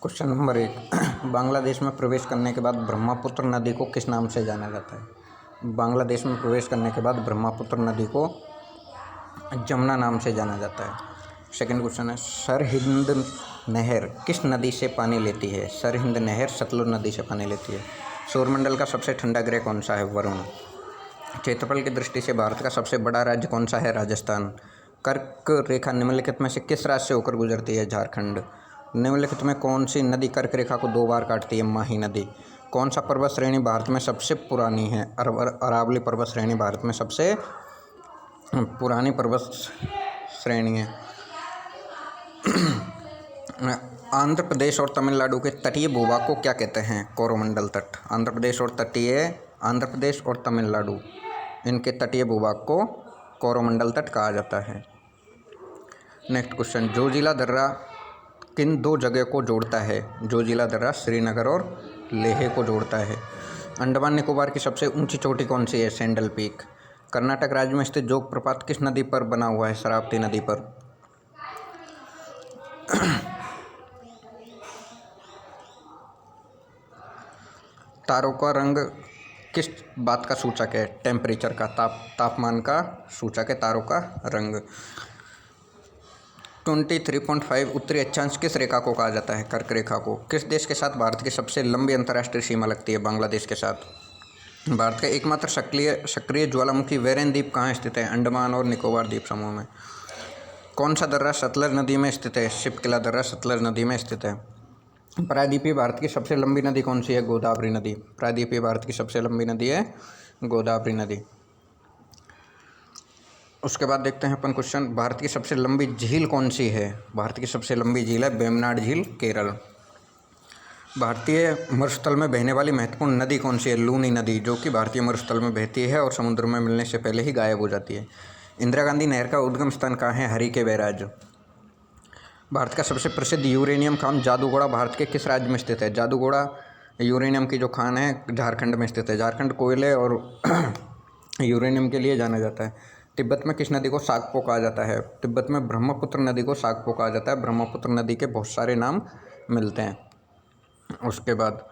Question number 1। Bangladesh में प्रवेश करने के बाद ब्रह्मपुत्र नदी को किस नाम से जाना जाता है? बांग्लादेश में प्रवेश करने के बाद ब्रह्मपुत्र नदी को जमुना नाम से जाना जाता है। सेकंड क्वेश्चन है, सरहिंद नहर किस नदी से पानी लेती है? सरहिंद नहर सतलुज नदी से पानी लेती है। सौरमंडल का सबसे ठंडा ग्रह कौन सा है? वरुण। क्षेत्रफल की दृष्टि से भारत का सबसे बड़ा राज्य कौन सा है? राजस्थान। कर्क रेखा निम्नलिखित में से किस राज्य से होकर गुजरती है? झारखंड। निम्नलिखित में कौन सी नदी कर्क रेखा को 2 बार काटती है? माही नदी। कौन सा पर्वत श्रेणी भारत में सबसे पुरानी है? अरावली पर्वत श्रेणी भारत में सबसे पुरानी पर्वत श्रेणी है। आंध्र प्रदेश और तमिलनाडु के तटीय भूभाग को क्या कहते हैं? कोरोमंडल तट। आंध्र प्रदेश और तमिलनाडु इनके तटीय भूभाग को कोरोमंडल तट कहा जाता है। नेक्स्ट क्वेश्चन, जोजिला दर्रा किन 2 जगह को जोड़ता है? जोजिला दर्रा श्रीनगर और लेह को जोड़ता है। अंडमान निकोबार की सबसे ऊंची चोटी कौन सी है? Sandal peak. कर्नाटक राज्य में स्थित जोग प्रपात किस नदी पर बना हुआ है? शरावती नदी पर। तारों का रंग किस बात का सूचक है? टेम्परेचर का, तापमान का सूचक है तारों का रंग। 23.5 उत्तरी अक्षांश किस रेखा को कहा जाता है? कर्क रेखा को। किस देश के साथ भारत की सबसे लंबी अंतर्राष्ट्रीय सीमा लगती है? बांग्लादेश के साथ। भारत का एकमात्र सक्रिय ज्वालामुखी वेरेन द्वीप कहाँ स्थित है? अंडमान और निकोबार द्वीप समूह में। कौन सा दर्रा सतलज नदी में स्थित है? शिपकिला दर्रा सतलज नदी में स्थित है। प्रायद्वीपीय भारत की सबसे लंबी नदी कौन सी है? गोदावरी नदी। प्रायद्वीपीय भारत की सबसे लंबी नदी है गोदावरी नदी। उसके बाद देखते हैं अपन क्वेश्चन, भारत की सबसे लंबी झील कौन सी है? भारत की सबसे लंबी झील है वेम्बनाड झील, केरल। भारतीय मरुस्थल में बहने वाली महत्वपूर्ण नदी कौन सी है? लूनी नदी, जो कि भारतीय मरुस्थल में बहती है और समुद्र में मिलने से पहले ही गायब हो जाती है। इंदिरा गांधी नहर का उद्गम स्थान कहाँ है? हरिके बैराज। भारत का सबसे प्रसिद्ध यूरेनियम खान जादूगोड़ा भारत के किस राज्य में स्थित है? जादूगोड़ा यूरेनियम की जो खान है झारखंड में स्थित है। झारखंड कोयले और यूरेनियम के लिए जाना जाता है। तिब्बत में किस नदी को सागपो कहा जाता है? तिब्बत में ब्रह्मपुत्र नदी को सागपो कहा जाता है। ब्रह्मपुत्र नदी के बहुत सारे नाम मिलते हैं। उसके बाद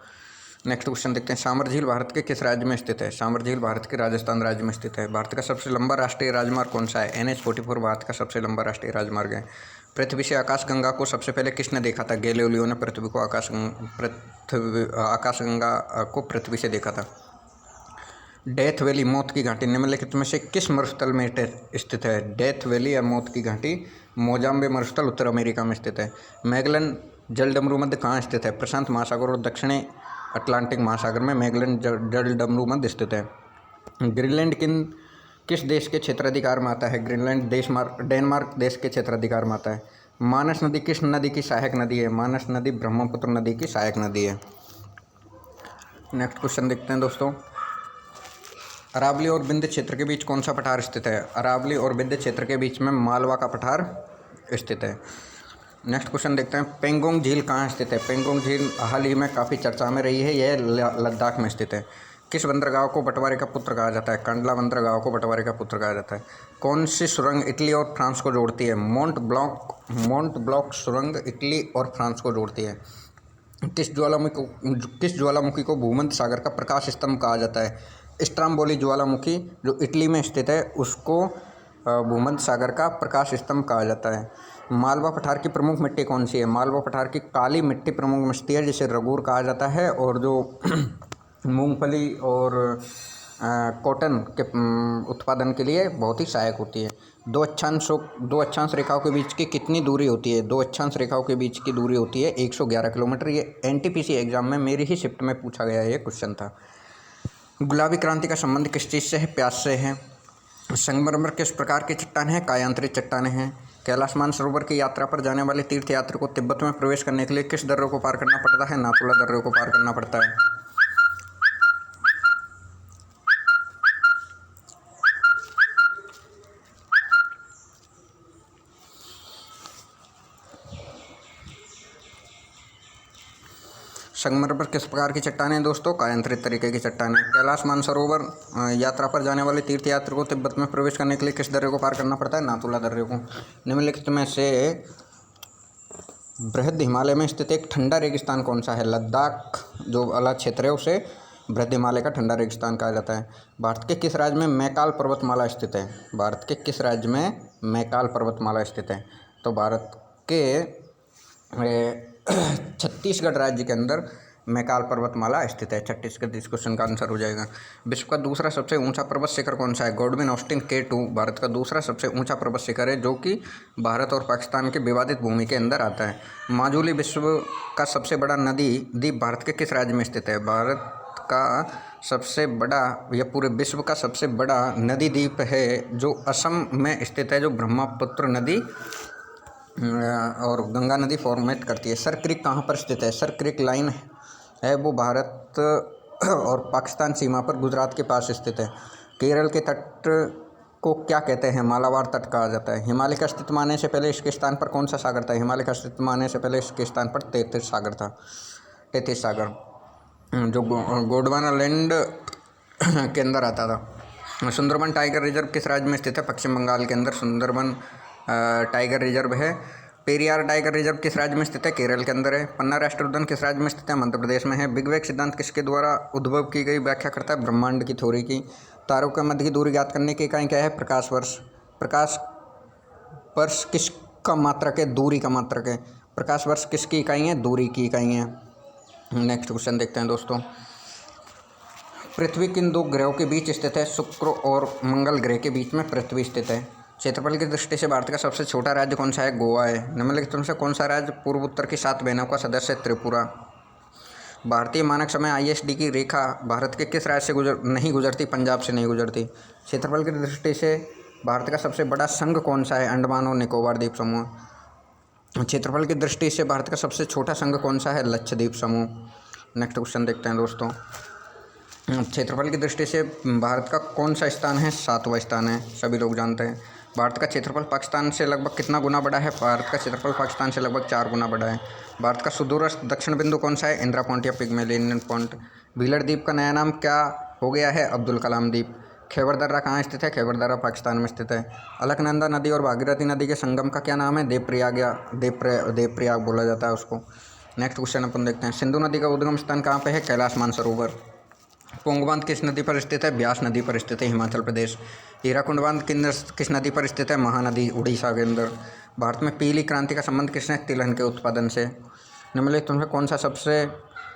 नेक्स्ट क्वेश्चन देखते हैं, सामर झील भारत के किस राज्य में स्थित है? सामर झील भारत के राजस्थान राज्य में स्थित है। भारत का सबसे लंबा राष्ट्रीय राजमार्ग कौन सा है? NH-44 भारत का सबसे लंबा राष्ट्रीय राजमार्ग है। पृथ्वी से आकाशगंगा को सबसे पहले किसने देखा था? गैलीलियो ने पृथ्वी को आकाशगंगा को पृथ्वी से देखा था। डेथ वैली मौत की घाटी निम्नलिखित में से किस मरुस्थल में स्थित है? डेथ वैली या मौत की घाटी मोजाम्बे मरुस्थल उत्तर अमेरिका में स्थित है। मैगलन जलडमरू मध्य कहाँ स्थित है? प्रशांत महासागर और दक्षिणी अटलांटिक महासागर में मैगलन जलडमरू मध्य स्थित है। ग्रीनलैंड किस देश के क्षेत्राधिकार में आता है? ग्रीनलैंड डेनमार्क देश के क्षेत्राधिकार में आता है। मानस नदी किस नदी की सहायक नदी है? मानस नदी ब्रह्मपुत्र नदी की सहायक नदी है। नेक्स्ट क्वेश्चन देखते हैं दोस्तों, अरावली और विंध्य क्षेत्र के बीच कौन सा पठार स्थित है? अरावली और विंध्य क्षेत्र के बीच में मालवा का पठार स्थित है। नेक्स्ट क्वेश्चन देखते हैं, पेंगोंग झील कहाँ स्थित है? पेंगोंग झील हाल ही में काफ़ी चर्चा में रही है। यह लद्दाख में स्थित है। किस बंदरगाह को बंटवारे का पुत्र कहा जाता है? कांडला बंदरगाह को बंटवारे का पुत्र कहा जाता है। कौन सी सुरंग इटली और फ्रांस को जोड़ती है? मोंट ब्लॉक सुरंग इटली और फ्रांस को जोड़ती है। किस ज्वालामुखी को भूमध्य सागर का प्रकाश स्तंभ कहा जाता है? स्ट्राम्बोली ज्वालामुखी जो इटली में स्थित है उसको भूमध्य सागर का प्रकाश स्तंभ कहा जाता है। मालवा पठार की प्रमुख मिट्टी कौन सी है? मालवा पठार की काली मिट्टी प्रमुख मिट्टी है जिसे रगूर कहा जाता है, और जो मूंगफली और कॉटन के उत्पादन के लिए बहुत ही सहायक होती है। दो अक्षांश रेखाओं के बीच की कितनी दूरी होती है? 2 अक्षांश रेखाओं के बीच की दूरी होती है 111 किलोमीटर। ये NTPC एग्जाम में मेरी ही शिफ्ट में पूछा गया ये क्वेश्चन था। गुलाबी क्रांति का संबंध किस चीज़ से है? प्यास से है। संगमरमर किस प्रकार की चट्टानें हैं? कायांतरित चट्टानें हैं। कैलाश मानसरोवर की यात्रा पर जाने वाले तीर्थयात्री को तिब्बत में प्रवेश करने के लिए किस दर्रे को पार करना पड़ता है? नाथुला दर्रे को पार करना पड़ता है। संगमरमर किस प्रकार की चट्टानें दोस्तों? कायांतरित तरीके की चट्टानें। कैलाश मानसरोवर यात्रा पर जाने वाले तीर्थयात्री को तिब्बत में प्रवेश करने के लिए किस दर्रे को पार करना पड़ता है? नाथुला दर्रे को। निम्नलिखित में से बृहद हिमालय में स्थित एक ठंडा रेगिस्तान कौन सा है? लद्दाख जो वाला क्षेत्र है उसे बृहद हिमालय का ठंडा रेगिस्तान कहा जाता है। भारत के किस राज्य में मैकाल पर्वतमाला स्थित है? भारत के किस राज्य में मैकाल पर्वतमाला स्थित है? तो भारत के छत्तीसगढ़ राज्य के अंदर मैकाल पर्वतमाला स्थित है। छत्तीसगढ़ इस क्वेश्चन का आंसर हो जाएगा। विश्व का दूसरा सबसे ऊंचा पर्वत शिखर कौन सा है? गॉडविन ऑस्टिन K2 भारत का दूसरा सबसे ऊंचा पर्वत शिखर है, जो कि भारत और पाकिस्तान के विवादित भूमि के अंदर आता है। माजुली विश्व का सबसे बड़ा नदी द्वीप भारत के किस राज्य में स्थित है? भारत का सबसे बड़ा या पूरे विश्व का सबसे बड़ा नदी द्वीप है जो असम में स्थित है, जो ब्रह्मपुत्र नदी और गंगा नदी फॉर्मेट करती है। सर क्रिक कहाँ पर स्थित है? सर क्रिक लाइन है वो भारत और पाकिस्तान सीमा पर गुजरात के पास स्थित है। केरल के तट को क्या कहते हैं? मालाबार तट कहा जाता है। हिमालय का अस्तित्व आने से पहले इसके स्थान पर कौन सा सागर था? हिमालय का अस्तित्व आने से पहले इसके स्थान पर तैतीस सागर था। तैतीस सागर जो गोंडवाना लैंड के अंदर आता था। सुंदरबन टाइगर रिजर्व किस राज्य में स्थित है? पश्चिम बंगाल के अंदर सुंदरबन टाइगर रिजर्व है। पेरियार टाइगर रिजर्व किस राज्य में स्थित है? केरल के अंदर है। पन्ना राष्ट्रीय उद्यान किस राज्य में स्थित है? मध्य प्रदेश में है। बिग बैंग सिद्धांत किसके द्वारा उद्भव की गई व्याख्या करता है? ब्रह्मांड की थ्योरी की। तारों के मध्य की दूरी ज्ञात करने की इकाई क्या है? प्रकाश वर्ष। प्रकाश वर्ष किसका मात्रक है? दूरी का मात्रक है। प्रकाश वर्ष किसकी इकाई है? दूरी की इकाई है। नेक्स्ट क्वेश्चन देखते हैं दोस्तों। पृथ्वी किन दो ग्रहों के बीच स्थित है? शुक्र और मंगल ग्रह के बीच में पृथ्वी स्थित है। क्षेत्रफल की दृष्टि से भारत का सबसे छोटा राज्य कौन सा है? गोवा है। निम्नलिखित में से कौन सा राज्य पूर्व उत्तर की 7 बहनों का सदस्य है? त्रिपुरा। भारतीय मानक समय ISD की रेखा भारत के किस राज्य से नहीं गुजरती? पंजाब से नहीं गुजरती। क्षेत्रफल की दृष्टि से भारत का सबसे बड़ा संघ कौन सा है? अंडमान और निकोबार द्वीप समूह। क्षेत्रफल की दृष्टि से भारत का सबसे छोटा संघ कौन सा है? लक्षद्वीप समूह। नेक्स्ट क्वेश्चन देखते हैं दोस्तों। क्षेत्रफल की दृष्टि से भारत का कौन सा स्थान है? 7वां स्थान है, सभी लोग जानते हैं। भारत का क्षेत्रफल पाकिस्तान से लगभग कितना गुना बड़ा है? भारत का क्षेत्रफल पाकिस्तान से लगभग 4 गुना बड़ा है। भारत का सुदूरस्थ दक्षिण बिंदु कौन सा है? इंदिरा पॉइंट या पिग्मेलियन पॉइंट। व्हीलर द्वीप का नया नाम क्या हो गया है? अब्दुल कलाम द्वीप। खैबर दर्रा कहाँ स्थित है? खैबर दर्रा पाकिस्तान में स्थित है। अलकनंदा नदी और भागीरथी नदी के संगम का क्या नाम है? देवप्रयाग या देवप्रयाग बोला जाता है उसको। नेक्स्ट क्वेश्चन अपन देखते हैं। सिंधु नदी का उद्गम स्थान कहाँ पे है? कैलाश मानसरोवर। पोंग बांध किस नदी पर स्थित है? ब्यास नदी पर स्थित है, हिमाचल प्रदेश। हीराकुंड बांध किस नदी पर स्थित है? महानदी, उड़ीसा के अंदर। भारत में पीली क्रांति का संबंध किसने? तिलहन के उत्पादन से। निम्नलिखित में कौन सा सबसे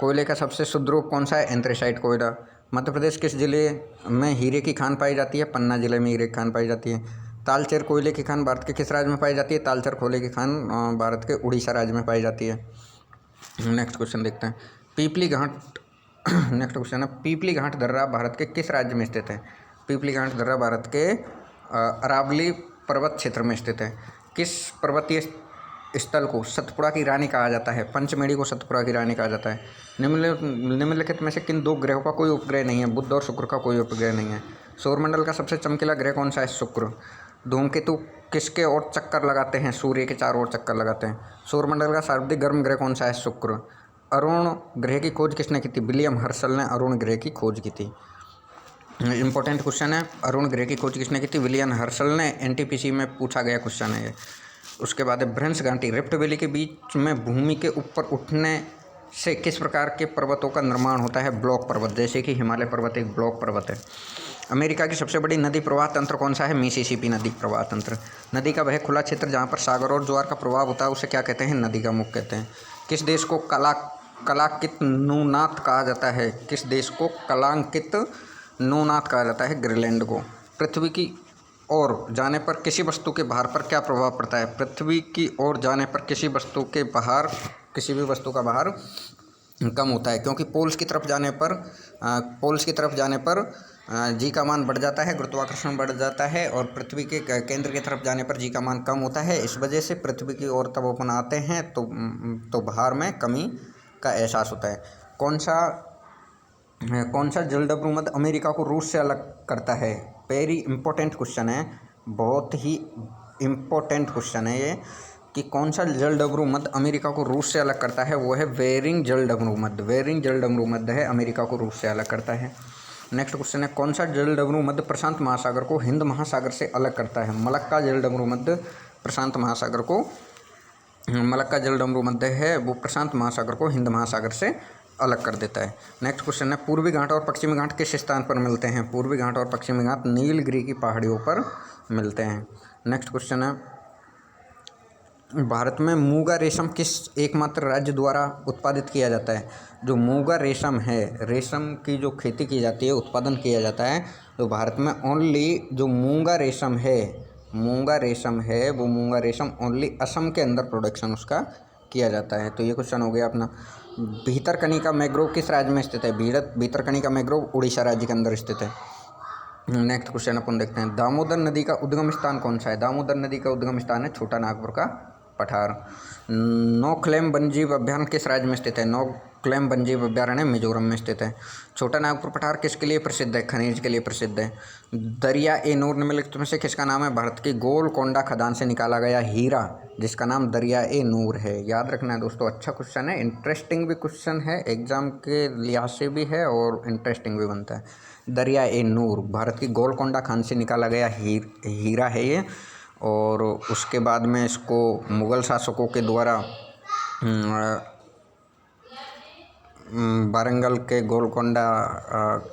कोयले का सबसे शुद्ध रूप कौन सा है? एंथ्रेसाइट कोयला। मध्य प्रदेश किस जिले में हीरे की खान पाई जाती है? पन्ना जिले में हीरे की खान पाई जाती है। तालचेर कोयले की खान भारत के किस राज्य में पाई जाती है? तालचेर कोयले की खान भारत के उड़ीसा राज्य में पाई जाती है। नेक्स्ट क्वेश्चन देखते हैं। पीपली घाट नेक्स्ट क्वेश्चन है, पीपली घाट दर्रा भारत के किस राज्य में स्थित है? पीपली घाट दर्रा भारत के अरावली पर्वत क्षेत्र में स्थित है। किस पर्वतीय स्थल को सतपुड़ा की रानी कहा जाता है? पंचमेड़ी को सतपुड़ा की रानी कहा जाता है। निम्नलिखित में से किन दो ग्रहों का कोई उपग्रह नहीं है? बुध और शुक्र का कोई उपग्रह नहीं है। सौरमंडल का सबसे चमकीला ग्रह कौन सा है? शुक्र। धूमकेतु किसके ओर चक्कर लगाते हैं? सूर्य के चारों ओर चक्कर लगाते हैं। सौरमंडल का सर्वाधिक गर्म ग्रह कौन सा है? शुक्र। अरुण ग्रह की खोज किसने की थी? विलियम हर्शल ने अरुण ग्रह की खोज की थी। इंपॉर्टेंट क्वेश्चन है, अरुण ग्रह की खोज किसने की थी? विलियम हर्शल ने। NTPC में पूछा गया क्वेश्चन है ये। उसके बाद है भ्रंश घाटी, रिफ्ट वैली के बीच में भूमि के ऊपर उठने से किस प्रकार के पर्वतों का निर्माण होता है? ब्लॉक पर्वत, जैसे कि हिमालय पर्वत एक ब्लॉक पर्वत है। अमेरिका की सबसे बड़ी नदी प्रवाह तंत्र कौन सा है? मिसिसिपी नदी प्रवाह तंत्र। नदी का वह खुला क्षेत्र जहाँ पर सागर और ज्वार का प्रभाव होता है उसे क्या कहते हैं? नदी का मुख कहते हैं। किस देश को कलांकित नूनाथ कहा जाता है? किस देश को कलांकित नूनाथ कहा जाता है? ग्रीनलैंड को। पृथ्वी की ओर जाने पर किसी वस्तु के भार पर क्या प्रभाव पड़ता है? पृथ्वी की ओर जाने पर किसी भी वस्तु का भार कम होता है, क्योंकि पोल्स की तरफ जाने पर जी का मान बढ़ जाता है, गुरुत्वाकर्षण बढ़ जाता है, और पृथ्वी के केंद्र की तरफ जाने पर जी का मान कम होता है। इस वजह से पृथ्वी की ओर तब अपन आते हैं तो भार में कमी का एहसास होता है। कौन सा जलडमरू मध्य अमेरिका को रूस से अलग करता है? वेरी इंपॉर्टेंट क्वेश्चन है, बहुत ही इम्पोर्टेंट क्वेश्चन है ये, कि कौन सा जलडमरू मध्य अमेरिका को रूस से अलग करता है? वो है वेरिंग जलडमरू मध्य। वेरिंग जलडमरू मध्य है अमेरिका को रूस से अलग करता है। नेक्स्ट क्वेश्चन है, कौन सा जलडमरू मध्य प्रशांत महासागर को हिंद महासागर से अलग करता है? मलक्का जलडमरू मध्य प्रशांत महासागर को मलक्का जलडमरू मध्य है, वो प्रशांत महासागर को हिंद महासागर से अलग कर देता है। नेक्स्ट क्वेश्चन है, पूर्वी घाट और पश्चिमी घाट किस स्थान पर मिलते हैं? पूर्वी घाट और पश्चिमी घाट नीलगिरी की पहाड़ियों पर मिलते हैं। नेक्स्ट क्वेश्चन है, भारत में मूंगा रेशम किस एकमात्र राज्य द्वारा उत्पादित किया जाता है? जो मूंगा रेशम है, रेशम की जो खेती की जाती है, उत्पादन किया जाता है, तो भारत में ओनली जो मूंगा रेशम है, वो मूंगा रेशम ओनली असम के अंदर प्रोडक्शन उसका किया जाता है। तो ये क्वेश्चन हो गया अपना। भीतरकनिका मैंग्रोव किस राज्य में स्थित है? भीतरकनिका मैंग्रोव उड़ीसा राज्य के अंदर स्थित है। नेक्स्ट क्वेश्चन अपन देखते हैं, दामोदर नदी का उद्गम स्थान कौन सा है? दामोदर नदी का उद्गम स्थान है छोटा नागपुर का पठार। नौक्लेम वन्यजीव अभ्यारण्य किस राज्य में स्थित है? नौक्लेम वन्यजीव अभ्यारण्य मिजोरम में स्थित है। छोटा नागपुर पठार किसके लिए प्रसिद्ध है? खनिज के लिए प्रसिद्ध है। दरिया ए नूर निम्नलिखित में से किसका नाम है? भारत की गोलकोंडा खदान से निकाला गया हीरा, जिसका नाम दरिया ए नूर है। याद रखना है दोस्तों, अच्छा क्वेश्चन है, इंटरेस्टिंग भी क्वेश्चन है, एग्जाम के लिहाज से भी है और इंटरेस्टिंग भी बनता है। दरिया ए नूर भारत की गोलकोंडा खान से निकाला गया हीरा है ये, और उसके बाद में इसको मुग़ल शासकों के द्वारा वारंगल के गोलकोंडा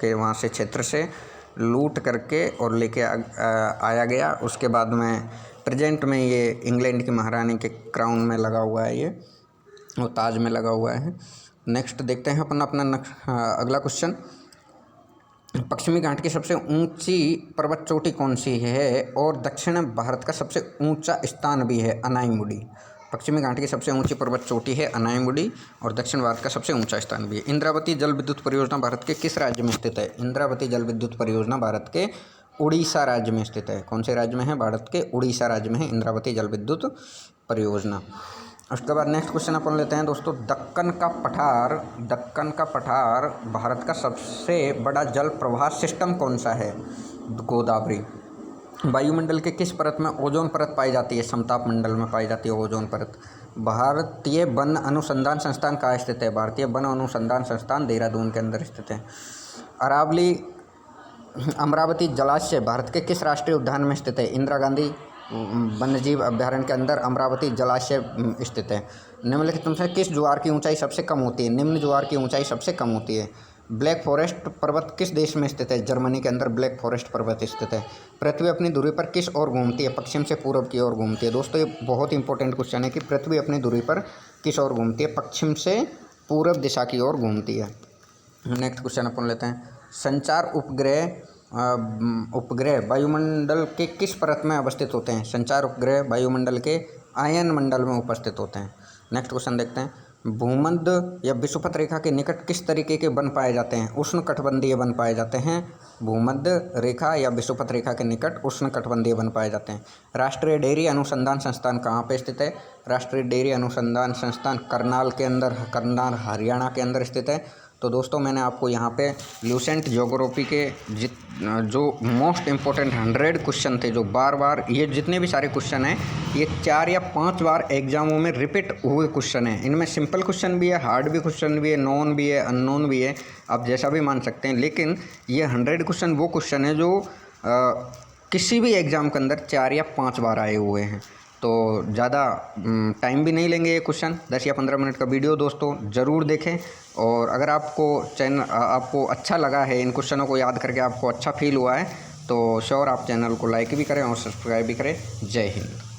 के वहाँ से क्षेत्र से लूट करके और लेके आया गया। उसके बाद में प्रेजेंट में ये इंग्लैंड की महारानी के क्राउन में लगा हुआ है, ये वो ताज में लगा हुआ है। नेक्स्ट देखते हैं अपन अपना अगला क्वेश्चन, पश्चिमी घाट की सबसे ऊंची पर्वत चोटी कौन सी है? और दक्षिण भारत का सबसे ऊंचा स्थान भी है अनाईमुडी। पश्चिमी घाट की सबसे ऊंची पर्वत चोटी है अनाईमुडी, और दक्षिण भारत का सबसे ऊंचा स्थान भी है। इंद्रावती जल विद्युत परियोजना भारत के किस राज्य में स्थित है? इंद्रावती जल विद्युत परियोजना भारत के उड़ीसा राज्य में स्थित है। कौन से राज्य में है? भारत के उड़ीसा राज्य में है इंद्रावती जल विद्युत परियोजना। उसके बाद नेक्स्ट क्वेश्चन अपन लेते हैं दोस्तों, दक्कन का पठार भारत का सबसे बड़ा जल प्रवाह सिस्टम कौन सा है? गोदावरी। वायुमंडल के किस परत में ओजोन परत पाई जाती है? समताप मंडल में पाई जाती है ओजोन परत। भारतीय वन अनुसंधान संस्थान कहाँ स्थित है? भारतीय वन अनुसंधान संस्थान देहरादून के अंदर स्थित है। अरावली अमरावती जलाशय भारत के किस राष्ट्रीय उद्यान में स्थित है? इंदिरा गांधी वन्यजीव अभ्यारण्य के अंदर अमरावती जलाशय स्थित है। निम्नलिखित में से किस ज्वार की ऊंचाई सबसे कम होती है? निम्न ज्वार की ऊंचाई सबसे कम होती है। ब्लैक फॉरेस्ट पर्वत किस देश में स्थित है? जर्मनी के अंदर ब्लैक फॉरेस्ट पर्वत स्थित है। पृथ्वी अपनी धुरी पर किस ओर घूमती है? पश्चिम से पूर्व की ओर घूमती है। दोस्तों ये बहुत इंपॉर्टेंट क्वेश्चन है कि पृथ्वी अपनी धुरी पर किस ओर घूमती है? पश्चिम से पूर्व दिशा की ओर घूमती है। नेक्स्ट क्वेश्चन अपन लेते हैं, संचार उपग्रह वायुमंडल के किस परत में अवस्थित होते हैं? संचार उपग्रह वायुमंडल के आयन मंडल में उपस्थित होते हैं। नेक्स्ट क्वेश्चन देखते हैं, भूमध्य या विषुवत रेखा के निकट किस तरीके के वन पाए जाते हैं? उष्णकटिबंधीय वन पाए जाते हैं। भूमध्य रेखा या विषुवत रेखा के निकट उष्णकटिबंधीय वन पाए जाते हैं। राष्ट्रीय डेयरी अनुसंधान संस्थान कहाँ पे स्थित है? राष्ट्रीय डेयरी अनुसंधान संस्थान करनाल के अंदर, करनाल हरियाणा के अंदर स्थित है। तो दोस्तों मैंने आपको यहाँ पे ल्यूसेंट ज्योग्राफी के जो मोस्ट इम्पोर्टेंट 100 क्वेश्चन थे, जो बार बार ये जितने भी सारे क्वेश्चन हैं ये 4 या 5 बार एग्जामों में रिपीट हुए क्वेश्चन हैं। इनमें सिंपल क्वेश्चन भी है, हार्ड भी क्वेश्चन भी है, नॉन भी है, अननोन भी है, आप जैसा भी मान सकते हैं। लेकिन ये 100 क्वेश्चन वो क्वेश्चन है जो किसी भी एग्ज़ाम के अंदर 4 या 5 बार आए हुए हैं। तो ज़्यादा टाइम भी नहीं लेंगे, ये क्वेश्चन 10 या 15 मिनट का वीडियो दोस्तों ज़रूर देखें। और अगर आपको अच्छा लगा है, इन क्वेश्चनों को याद करके आपको अच्छा फील हुआ है, तो श्योर आप चैनल को लाइक भी करें और सब्सक्राइब भी करें। जय हिंद।